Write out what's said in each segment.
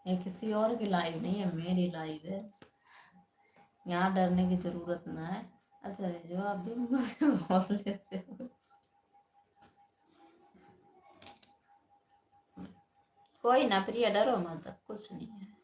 ये किसी और की लाइव नहीं है, मेरी लाइव है। यहाँ डरने की जरूरत ना है। अच्छा जो आप भी मुझे बोल लेते हो। कोई ना प्रिया, डरो मत, कुछ नहीं है।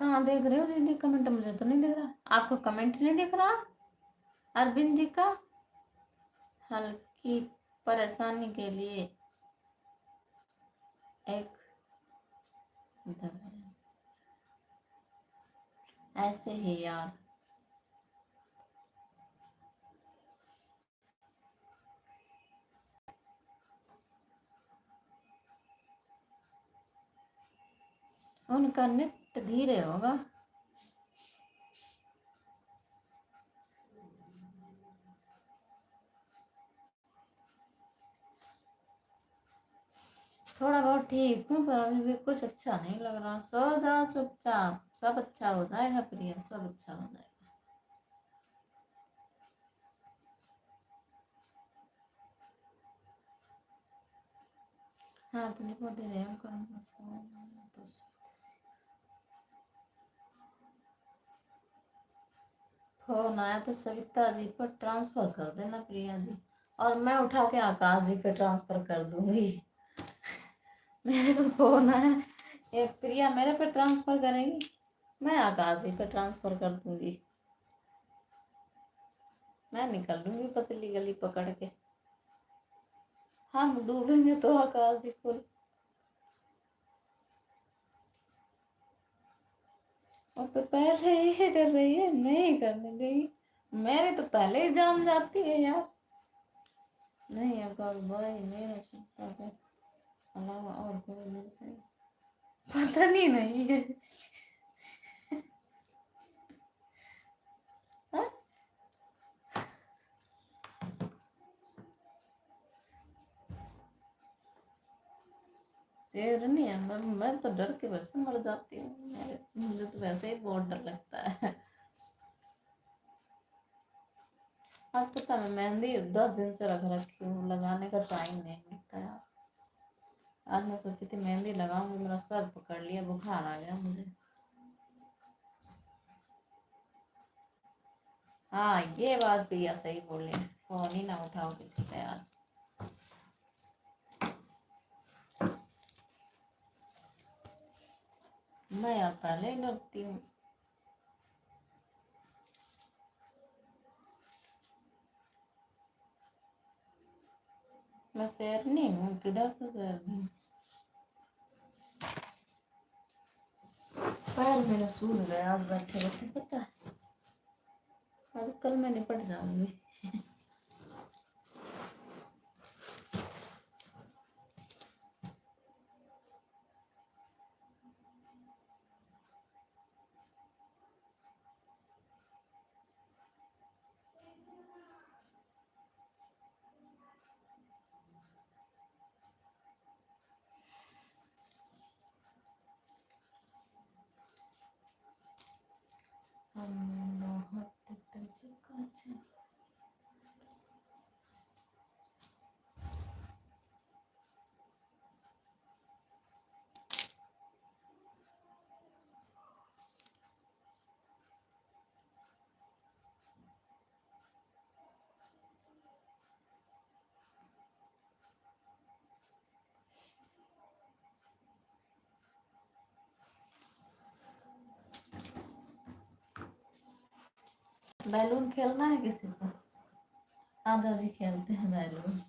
कहाँ देख रहे हो दीदी कमेंट? मुझे तो नहीं दिख रहा। आपको कमेंट नहीं दिख रहा? अरविंद जी का हल्की परेशानी के लिए एक दवाई। ऐसे ही यार, उनका नेट धीरे होगा। थोड़ा बहुत ठीक हूँ, पर अभी भी कुछ अच्छा नहीं लग रहा। सो जाओ चुपचाप, सब अच्छा हो जाएगा प्रिया, सब अच्छा हो जाएगा। हाँ तुझे बहुत दे रहे फोन आया तो सविता जी पर ट्रांसफर कर देना प्रिया जी, और मैं उठा के आकाश जी पे ट्रांसफर कर दूंगी। मेरे को फोन आया, ये प्रिया मेरे पे ट्रांसफर करेगी, मैं आकाश जी पे ट्रांसफर कर दूंगी। मैं निकल लूंगी पतली गली पकड़ के। हम डूबेंगे तो आकाश जी को। और तो पहले ही डर रही है, नहीं करने देगी। मेरे तो पहले ही जान जाती है यार। नहीं आकाश भाई, मेरे चिंता के अलावा और कोई मेरे से पता नहीं है। हाँ? शेर नहीं है, मैं तो डर के वैसे मर जाती हूँ। मुझे तो वैसे ही बहुत डर लगता है। आज पता मैं मेहंदी 10 दिन से रख रखी हूँ, लगाने का टाइम नहीं मिलता यार। आज मैं सोची थी मेहंदी लगाऊंगी, मेरा सर पकड़ लिया, बुखार आ गया मुझे। हाँ ये बात भी या सही बोले, फोन ही ना उठाओ किसी का यार। मैं यार पहले ही डरती हूँ। मैं शेरनी हूँ, किधर से शेरनी? पैर मेरे सूज गए आज बैठे बैठे, पता है। आज कल मैं निपट जाऊंगी। बैलून खेलना है किसी को? आजा जी खेलते हैं बैलून।